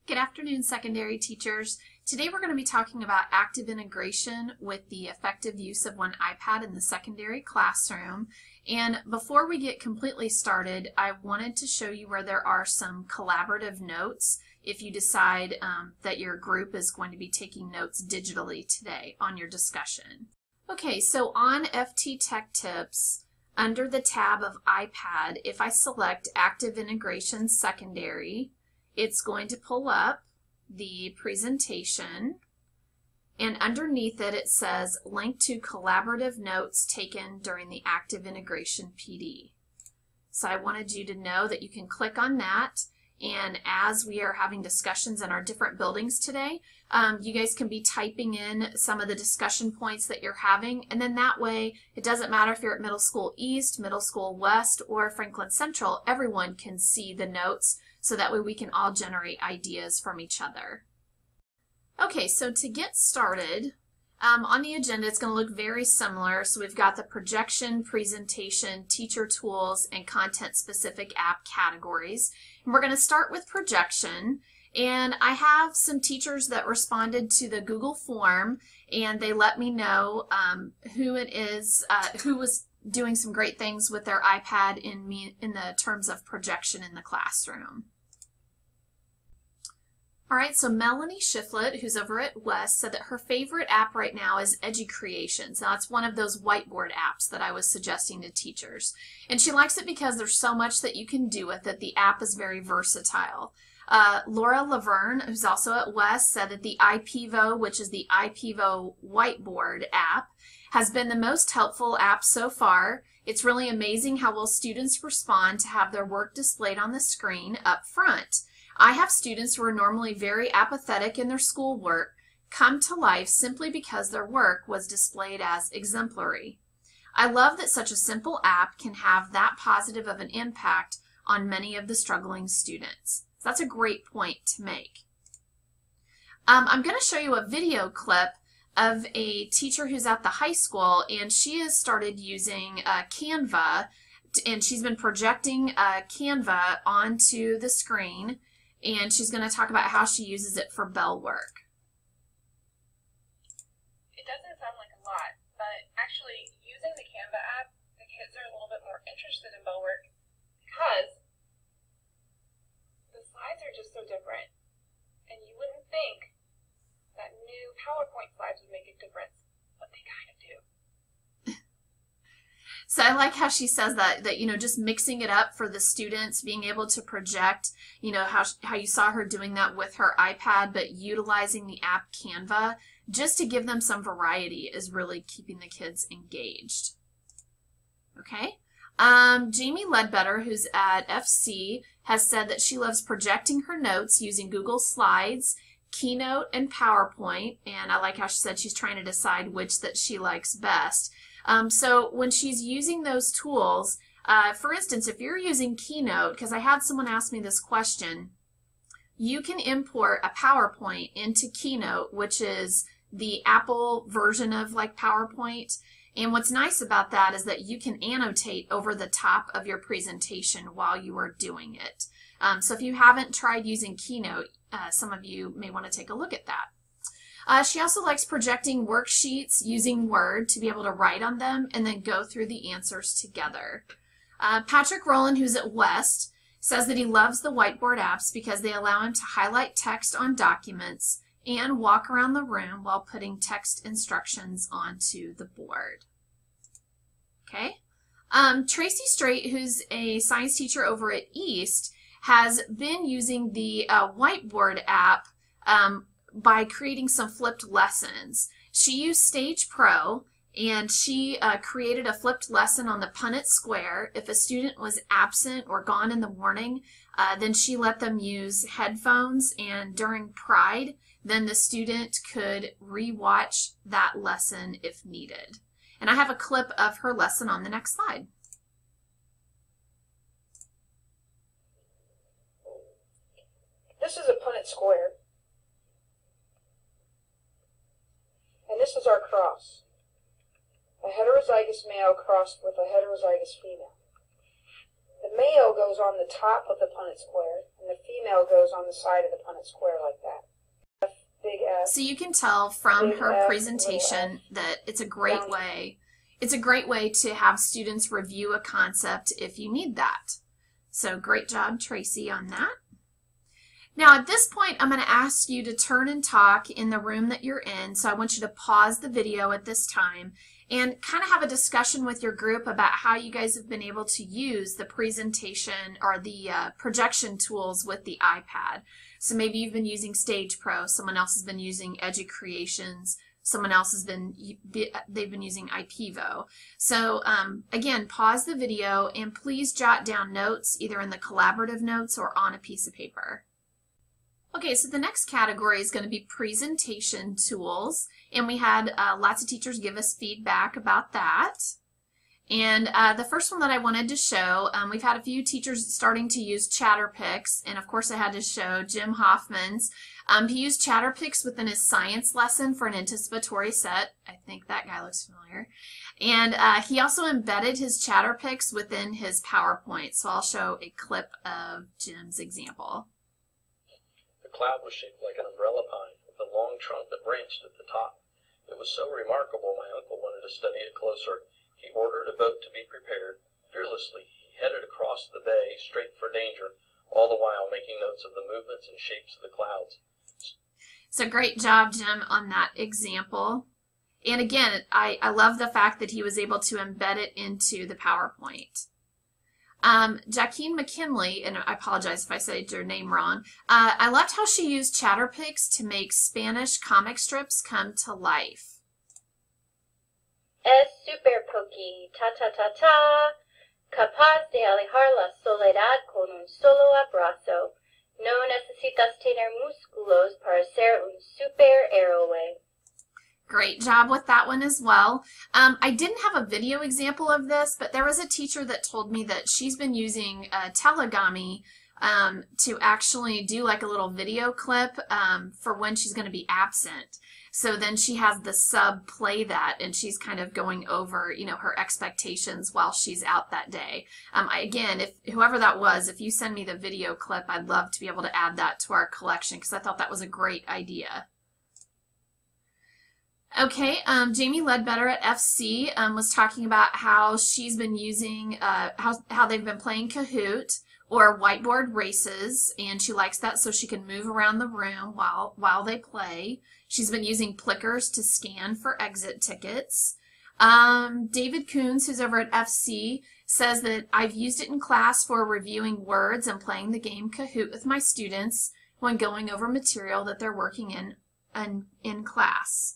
Good afternoon, secondary teachers. Today we're going to be talking about active integration with the effective use of one iPad in the secondary classroom. And before we get completely started, I wanted to show you where there are some collaborative notes if you decide that your group is going to be taking notes digitally today on your discussion. Okay, so on FT Tech Tips, under the tab of iPad, if I select Active Integration Secondary, it's going to pull up the presentation, and underneath it, it says link to collaborative notes taken during the Active Integration PD. So I wanted you to know that you can click on that, and as we are having discussions in our different buildings today, you guys can be typing in some of the discussion points that you're having, and then that way it doesn't matter if you're at Middle School East, Middle School West, or Franklin Central, everyone can see the notes, so that way we can all generate ideas from each other. Okay, so to get started, on the agenda it's going to look very similar. So we've got the projection, presentation, teacher tools, and content-specific app categories. And we're going to start with projection. And I have some teachers that responded to the Google form, and they let me know who it is, who was doing some great things with their iPad in the terms of projection in the classroom. All right, so Melanie Shiflett, who's over at West, said that her favorite app right now is EduCreations. Now, it's one of those whiteboard apps that I was suggesting to teachers. And she likes it because there's so much that you can do with it. The app is very versatile. Laura Laverne, who's also at West, said that the iPivo, which is the iPivo whiteboard app, has been the most helpful app so far. It's really amazing how well students respond to have their work displayed on the screen up front. I have students who are normally very apathetic in their schoolwork come to life simply because their work was displayed as exemplary. I love that such a simple app can have that positive of an impact on many of the struggling students. So that's a great point to make. I'm going to show you a video clip of a teacher who's at the high school, and she has started using Canva, and she's been projecting Canva onto the screen, and she's going to talk about how she uses it for bell work. It doesn't sound like a lot, but actually using the Canva app, the kids are a little bit more interested in bell work because the slides are just so different, and you wouldn't think that new PowerPoint slides would make a difference, but they kind of do. So I like how she says that you know, just mixing it up for the students, being able to project, you know, how you saw her doing that with her iPad, but utilizing the app Canva just to give them some variety is really keeping the kids engaged. Okay. Jamie Ledbetter, who's at FC, has said that she loves projecting her notes using Google Slides, Keynote, and PowerPoint, and I like how she said she's trying to decide which that she likes best. So when she's using those tools, for instance, if you're using Keynote, because I had someone ask me this question, you can import a PowerPoint into Keynote, which is the Apple version of like PowerPoint. And what's nice about that is that you can annotate over the top of your presentation while you are doing it. So if you haven't tried using Keynote, some of you may want to take a look at that. She also likes projecting worksheets using Word to be able to write on them and then go through the answers together. Patrick Rowland, who's at West, says that he loves the whiteboard apps because they allow him to highlight text on documents and walk around the room while putting text instructions onto the board. Okay. Tracy Straight, who's a science teacher over at East, has been using the whiteboard app by creating some flipped lessons. She used Stage Pro, and she created a flipped lesson on the Punnett Square. If a student was absent or gone in the morning, then she let them use headphones, and during Pride, then the student could re-watch that lesson if needed. And I have a clip of her lesson on the next slide. This is a Punnett Square. And this is our cross. A heterozygous male crossed with a heterozygous female. The male goes on the top of the Punnett square, and the female goes on the side of the Punnett square like that. F, big F. So you can tell from Big her F, presentation that it's a great Down. way. It's a great way to have students review a concept if you need that. So great job, Tracy, on that. Now at this point, I'm going to ask you to turn and talk in the room that you're in. So I want you to pause the video at this time and kind of have a discussion with your group about how you guys have been able to use the presentation or the projection tools with the iPad. So maybe you've been using Stage Pro, someone else has been using EduCreations, someone else has been, they've been using IPEVO. So again, pause the video and please jot down notes either in the collaborative notes or on a piece of paper. Okay, so the next category is going to be presentation tools, and we had lots of teachers give us feedback about that. And the first one that I wanted to show, we've had a few teachers starting to use Chatterpix, and of course I had to show Jim Hoffman's. He used Chatterpix within his science lesson for an anticipatory set. I think that guy looks familiar. And he also embedded his Chatterpix within his PowerPoint, so I'll show a clip of Jim's example. The cloud was shaped like an umbrella pine, with a long trunk that branched at the top. It was so remarkable my uncle wanted to study it closer. He ordered a boat to be prepared. Fearlessly, he headed across the bay, straight for danger, all the while making notes of the movements and shapes of the clouds. So great job, Jim, on that example. And again, I love the fact that he was able to embed it into the PowerPoint. Jaqueen McKinley, and I apologize if I said your name wrong, I loved how she used Chatterpix to make Spanish comic strips come to life. Es super Poki, ta ta ta ta, capaz de alejar la soledad con un solo abrazo. No necesitas tener músculos para ser un superhéroe. Great job with that one as well. I didn't have a video example of this, but there was a teacher that told me that she's been using Telegami to actually do like a little video clip for when she's going to be absent. So then she has the sub play that, and she's kind of going over, you know, her expectations while she's out that day. Again, if whoever that was, if you send me the video clip, I'd love to be able to add that to our collection because I thought that was a great idea. Okay, Jamie Ledbetter at FC was talking about how she's been using, how they've been playing Kahoot or whiteboard races, and she likes that so she can move around the room while they play. She's been using Plickers to scan for exit tickets. David Coons, who's over at FC, says that I've used it in class for reviewing words and playing the game Kahoot with my students when going over material that they're working in class.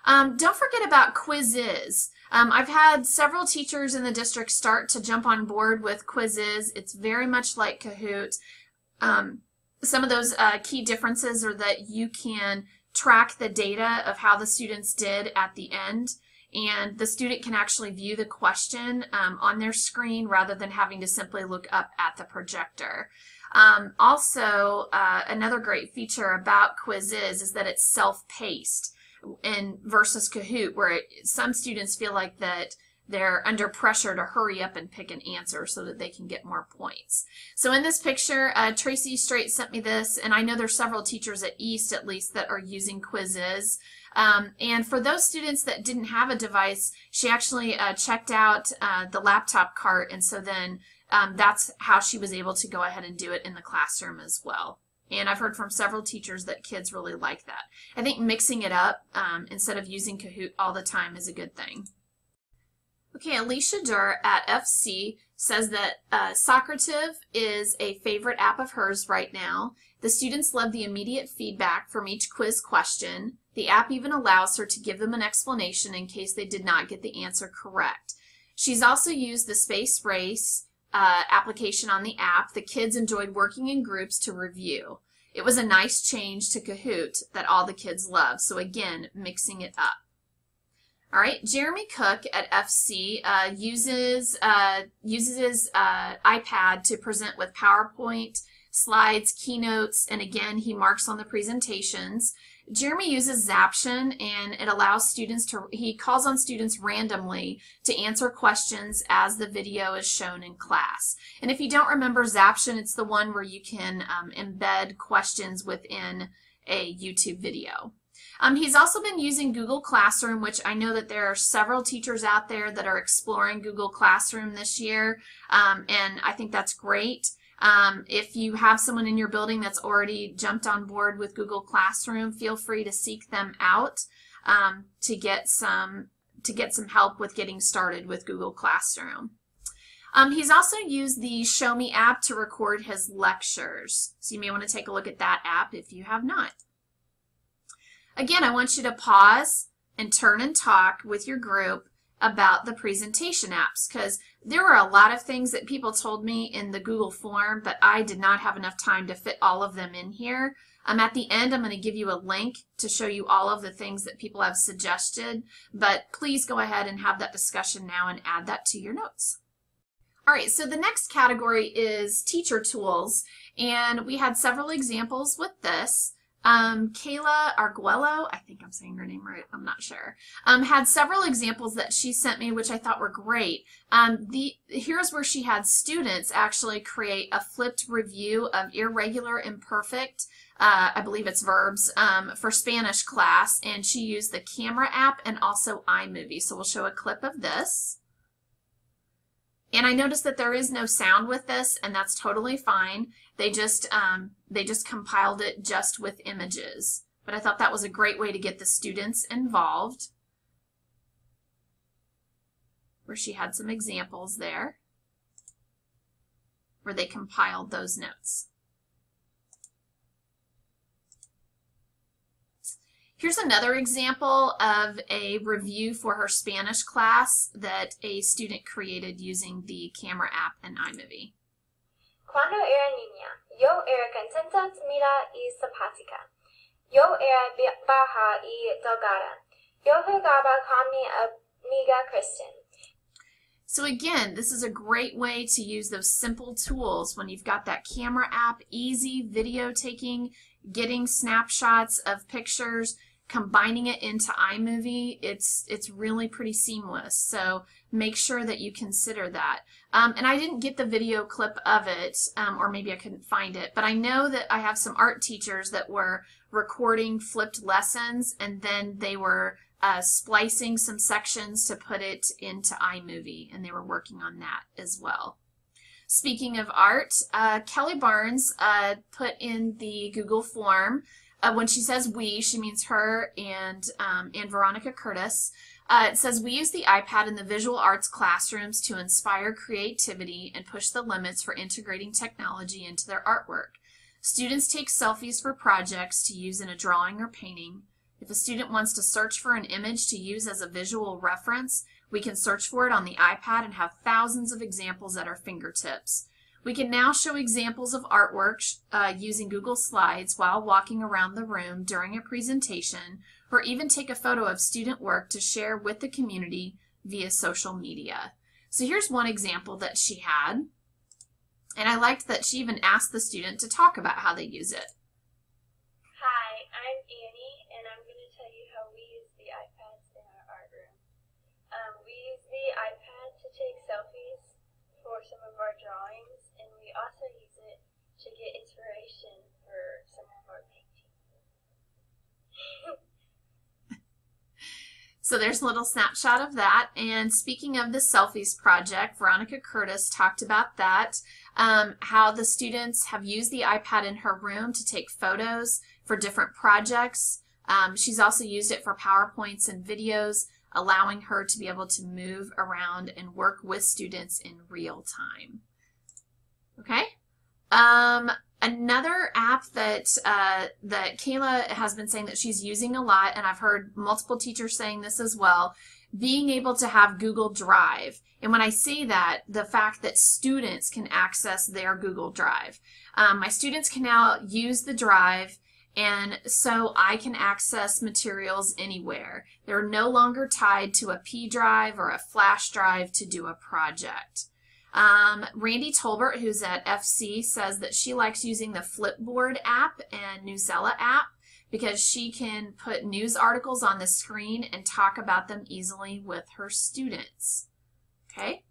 Don't forget about Quizzes. I've had several teachers in the district start to jump on board with Quizzes. It's very much like Kahoot. Some of those key differences are that you can track the data of how the students did at the end, and the student can actually view the question on their screen rather than having to simply look up at the projector. Also, another great feature about Quizzes is that it's self-paced. And versus Kahoot, where some students feel like that they're under pressure to hurry up and pick an answer so that they can get more points. So in this picture, Tracy Straight sent me this, and I know there's several teachers at East at least that are using Quizzes. And for those students that didn't have a device, she actually checked out the laptop cart, and so then that's how she was able to go ahead and do it in the classroom as well. And I've heard from several teachers that kids really like that. I think mixing it up instead of using Kahoot all the time is a good thing. Okay, Alicia Durr at FC says that Socrative is a favorite app of hers right now. The students love the immediate feedback from each quiz question. The app even allows her to give them an explanation in case they did not get the answer correct. She's also used the Space Race application on the app. The kids enjoyed working in groups to review. It was a nice change to Kahoot that all the kids loved. So again, mixing it up. All right, Jeremy Cook at FC uses his iPad to present with PowerPoint, slides, keynotes, and again, he marks on the presentations. Jeremy uses Zaption, and it allows students to, he calls on students randomly to answer questions as the video is shown in class. And if you don't remember Zaption, it's the one where you can embed questions within a YouTube video. He's also been using Google Classroom, which I know that there are several teachers out there that are exploring Google Classroom this year, and I think that's great. If you have someone in your building that's already jumped on board with Google Classroom, feel free to seek them out to get some help with getting started with Google Classroom. He's also used the Show Me app to record his lectures, so you may want to take a look at that app if you have not. Again, I want you to pause and turn and talk with your group about the presentation apps, because there were a lot of things that people told me in the Google form, but I did not have enough time to fit all of them in here. At the end, I'm going to give you a link to show you all of the things that people have suggested, but please go ahead and have that discussion now and add that to your notes. All right, so the next category is teacher tools, and we had several examples with this. Kayla Arguello, I think I'm saying her name right, I'm not sure, had several examples that she sent me, which I thought were great. Here's where she had students actually create a flipped review of irregular imperfect, I believe it's verbs, for Spanish class, and she used the camera app and also iMovie. So we'll show a clip of this. And I noticed that there is no sound with this, and that's totally fine. They just compiled it just with images. But I thought that was a great way to get the students involved, where she had some examples there, where they compiled those notes. Here's another example of a review for her Spanish class that a student created using the camera app and iMovie. Cuando era niña, yo era contenta, tímida y simpática. Yo era baja y delgada. Yo jugaba con mi amiga Kristen. So again, this is a great way to use those simple tools when you've got that camera app, easy video taking, getting snapshots of pictures, combining it into iMovie. It's really pretty seamless, so make sure that you consider that. And I didn't get the video clip of it, or maybe I couldn't find it, but I know that I have some art teachers that were recording flipped lessons, and then they were splicing some sections to put it into iMovie, and they were working on that as well. Speaking of art, Kelly Barnes put in the Google form, when she says we, she means her and Veronica Curtis. It says, we use the iPad in the visual arts classrooms to inspire creativity and push the limits for integrating technology into their artwork. Students take selfies for projects to use in a drawing or painting. If a student wants to search for an image to use as a visual reference, we can search for it on the iPad and have thousands of examples at our fingertips. We can now show examples of artwork using Google Slides while walking around the room during a presentation, or even take a photo of student work to share with the community via social media. So here's one example that she had, and I liked that she even asked the student to talk about how they use it. Hi, I'm Annie, and I'm going to tell you how we use the iPads in our art room. We use the iPad to take selfies for some of our drawings, and we also use it to get inspiration for some of our paintings. So there's a little snapshot of that. And speaking of the Selfies project, Veronica Curtis talked about that, how the students have used the iPad in her room to take photos for different projects. She's also used it for PowerPoints and videos, allowing her to be able to move around and work with students in real time. Okay. Another app that that Kayla has been saying that she's using a lot, and I've heard multiple teachers saying this as well, being able to have Google Drive. And when I say that, the fact that students can access their Google Drive. My students can now use the Drive, and so I can access materials anywhere. They're no longer tied to a P drive or a flash drive to do a project. Randy Tolbert, who's at FC, says that she likes using the Flipboard app and Newsela app because she can put news articles on the screen and talk about them easily with her students. Okay?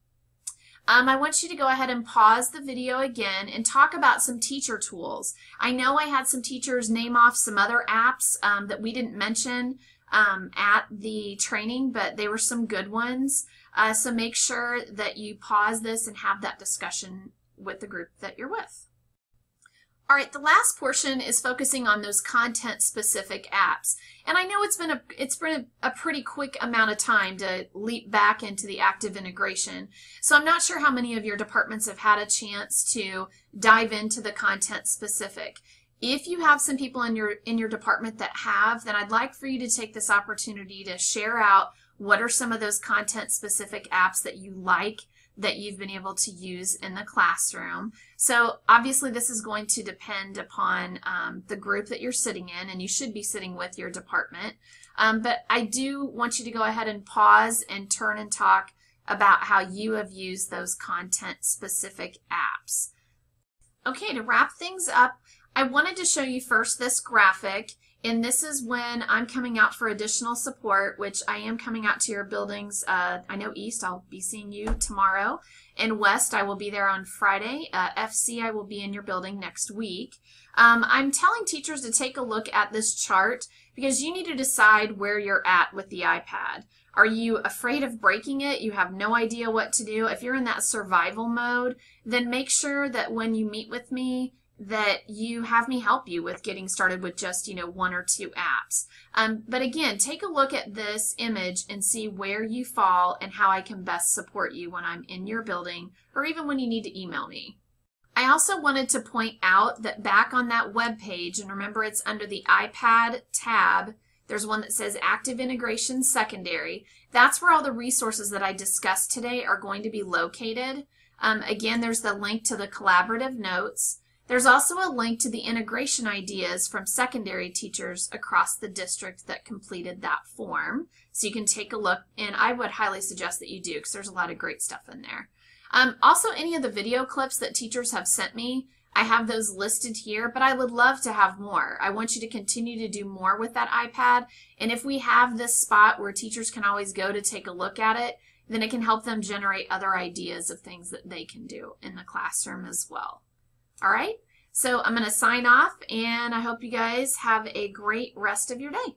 I want you to go ahead and pause the video again and talk about some teacher tools. I know I had some teachers name off some other apps that we didn't mention at the training, but they were some good ones. So make sure that you pause this and have that discussion with the group that you're with. All right, the last portion is focusing on those content-specific apps. And I know it's been a pretty quick amount of time to leap back into the active integration. So I'm not sure how many of your departments have had a chance to dive into the content-specific. If you have some people in your department that have, then I'd like for you to take this opportunity to share out what are some of those content-specific apps that you like that you've been able to use in the classroom. So obviously this is going to depend upon the group that you're sitting in, and you should be sitting with your department. But I do want you to go ahead and pause and turn and talk about how you have used those content-specific apps. Okay, to wrap things up, I wanted to show you first this graphic, and this is when I'm coming out for additional support, which I am coming out to your buildings. I know East, I'll be seeing you tomorrow, and West, I will be there on Friday. FC, I will be in your building next week. I'm telling teachers to take a look at this chart because you need to decide where you're at with the iPad. Are you afraid of breaking it? You have no idea what to do? If you're in that survival mode, then make sure that when you meet with me, that you have me help you with getting started with just, 1 or 2 apps. But again, take a look at this image and see where you fall and how I can best support you when I'm in your building or even when you need to email me. I also wanted to point out that back on that web page, and remember it's under the iPad tab, there's one that says Active Integration Secondary. That's where all the resources that I discussed today are going to be located. Again, there's the link to the collaborative notes. There's also a link to the integration ideas from secondary teachers across the district that completed that form. So you can take a look, and I would highly suggest that you do because there's a lot of great stuff in there. Also, any of the video clips that teachers have sent me, I have those listed here, but I would love to have more. I want you to continue to do more with that iPad, and if we have this spot where teachers can always go to take a look at it, then it can help them generate other ideas of things that they can do in the classroom as well. All right, so I'm going to sign off, and I hope you guys have a great rest of your day.